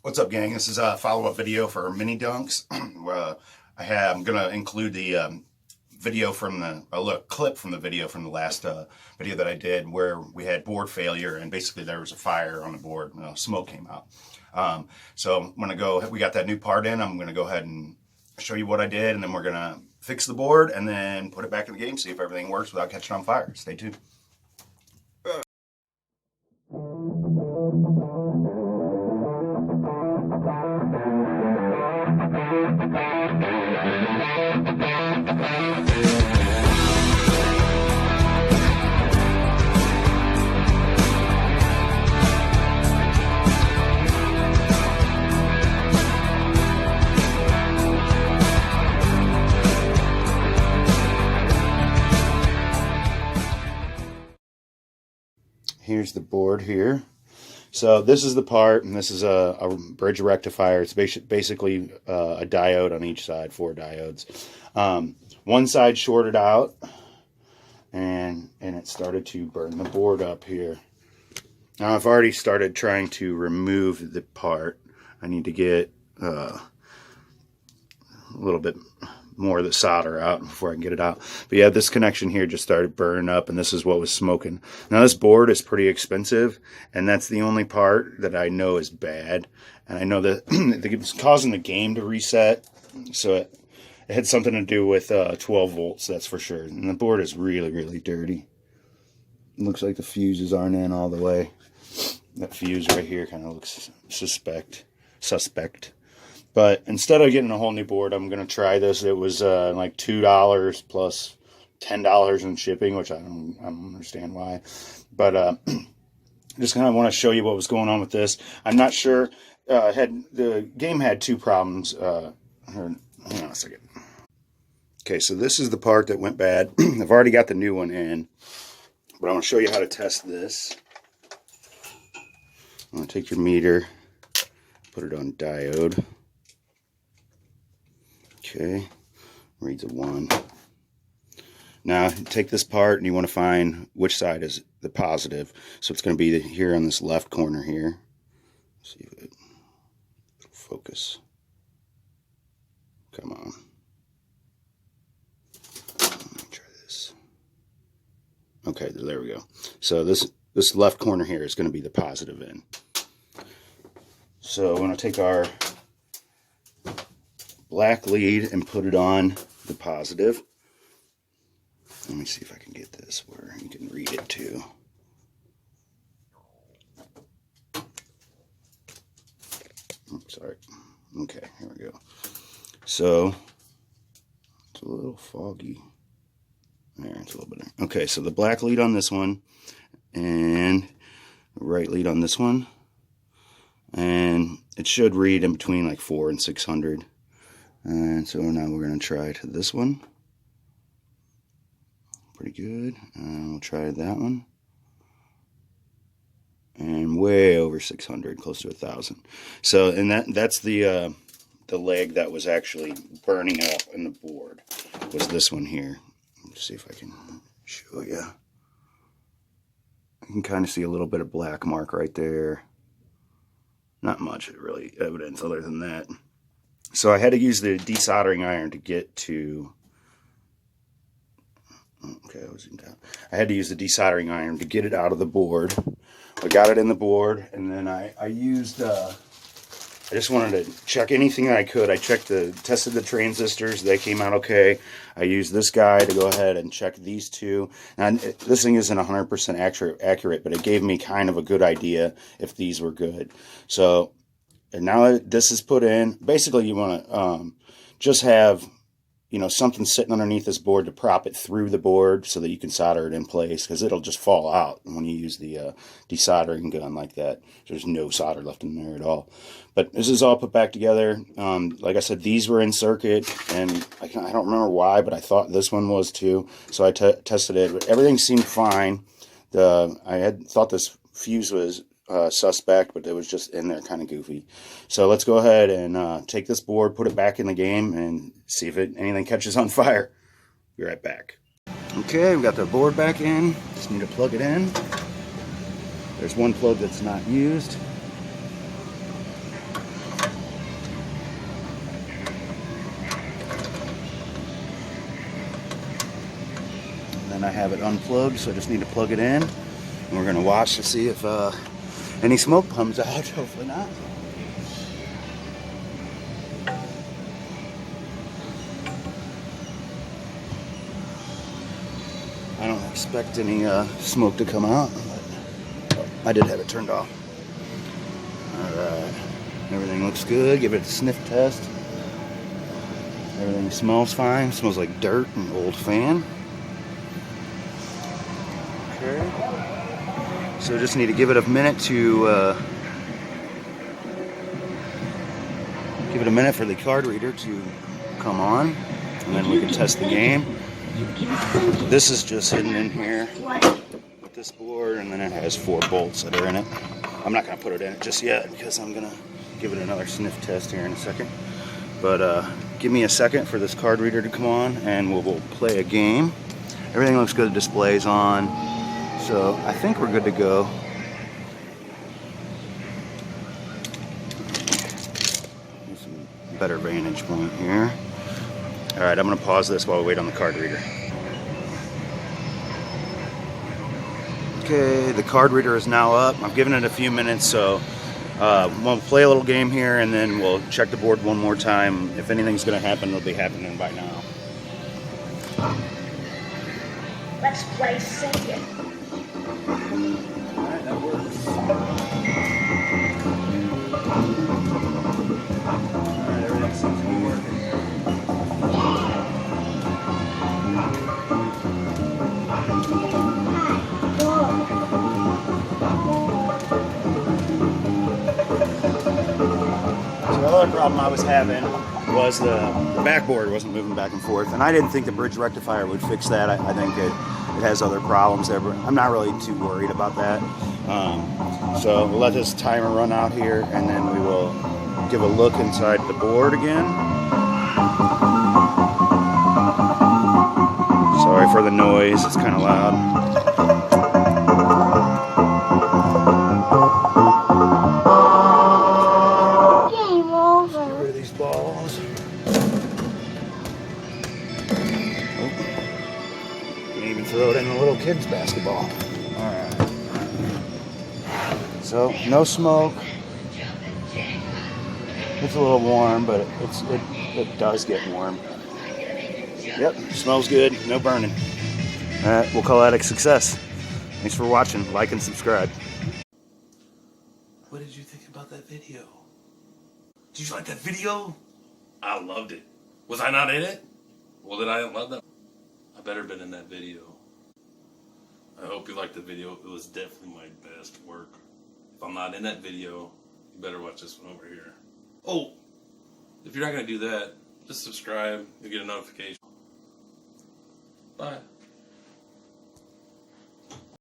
What's up, gang? This is a follow-up video for mini Dunxx. I'm gonna include the video from the clip from the video from the last video that I did where we had board failure and basically there was a fire on the board. Smoke came out. So I'm gonna go. We got that new part in. I'm gonna go ahead and show you what I did, and then we're gonna fix the board and then put it back in the game. See if everything works without catching on fire. Stay tuned. Here's the board here. So this is the part, and this is a bridge rectifier. It's basically a diode on each side, 4 diodes. One side shorted out, and it started to burn the board up here. Now I've already started trying to remove the part. I need to get a little bit more of the solder out before I can get it out. But yeah, this connection here just started burning up, and this is what was smoking. Now this board is pretty expensive, and that's the only part that I know is bad. And I know that it's causing the game to reset, so it had something to do with 12 volts, that's for sure. And the board is really, really dirty. It looks like the fuses aren't in all the way. That fuse right here kind of looks suspect. But instead of getting a whole new board, I'm going to try this. It was like $2 plus $10 in shipping, which I don't understand why. But just kind of want to show you what was going on with this. I'm not sure. The game had 2 problems. Hang on a second. Okay, so this is the part that went bad. I've already got the new one in, but I want to show you how to test this. I'm going to take your meter, put it on diode. Okay, reads a 1. Now take this part and you want to find which side is the positive. So it's going to be here on this left corner here. Let's see if it'll focus. Come on. Let me try this. Okay, there we go. So this left corner here is going to be the positive end. So I'm going to take our black lead and put it on the positive. Let me see if I can get this where you can read it too. Oops, sorry. Okay, here we go. So it's a little foggy. There, it's a little bit. Okay, so the black lead on this one and the right lead on this one. And it should read in between like 400 and 600. And so now we're going to try to this one. Pretty good. And we'll try that one. And way over 600, close to 1,000. So, and that's the leg that was actually burning up in the board. Was this one here? Let's see if I can show you. You can kind of see a little bit of black mark right there. Not much really evidence other than that. So I had to use the desoldering iron to get to. Okay, I had to use the desoldering iron to get it out of the board. I got it in the board, and then I used. I just wanted to check anything that I could. I tested the transistors. They came out okay. I used this guy to go ahead and check these 2. And this thing isn't 100% accurate, but it gave me kind of a good idea if these were good. So, and now that this is put in, basically you want to just have, something sitting underneath this board to prop it through the board so that you can solder it in place, because it'll just fall out when you use the desoldering gun like that. There's no solder left in there at all. But this is all put back together. Like I said, these were in circuit, and I don't remember why, but I thought this one was too. So I tested it, but everything seemed fine. I had thought this fuse was suspect, but it was just in there kind of goofy. So let's go ahead and take this board, put it back in the game, and see if anything catches on fire. Be right back. Okay, we've got the board back in. Just need to plug it in. There's one plug that's not used. and I have it unplugged, so I just need to plug it in. And we're gonna watch to see if any smoke comes out. Hopefully not. I don't expect any smoke to come out, but I did have it turned off. Alright, everything looks good. Give it a sniff test. Everything smells fine. Smells like dirt and old fan. Okay. So just need to give it a minute to give it a minute for the card reader to come on, and then we can test the game. This is just hidden in here with this board, and then it has 4 bolts that are in it. I'm not going to put it in it just yet because I'm going to give it another sniff test here in a second. But give me a second for this card reader to come on, and we'll play a game. Everything looks good. The display's on, so I think we're good to go. Some better vantage point here. All right, I'm going to pause this while we wait on the card reader. Okay, the card reader is now up. I've given it a few minutes, so we'll play a little game here, and then we'll check the board one more time. If anything's going to happen, it'll be happening by now. Let's play Sing It. All right, that works. All right, everything seems to be working. The other problem I was having was the backboard wasn't moving back and forth, and I didn't think the bridge rectifier would fix that. I think it has other problems there, but I'm not really too worried about that. So we'll let this timer run out here, and then we will give a look inside the board again. Sorry for the noise, it's kind of loud. Balls. Oh. You can even throw it in the little kids' basketball. Alright. So, no smoke. It's a little warm, but it does get warm. Yep, smells good. No burning. Alright, we'll call that a success. Thanks for watching. Like and subscribe. What did you think about that video? Did you like that video? I loved it. Was I not in it? Well, then I didn't love that. I better have been in that video. I hope you liked the video. It was definitely my best work. If I'm not in that video, you better watch this one over here. Oh, if you're not going to do that, just subscribe. You'll get a notification. Bye.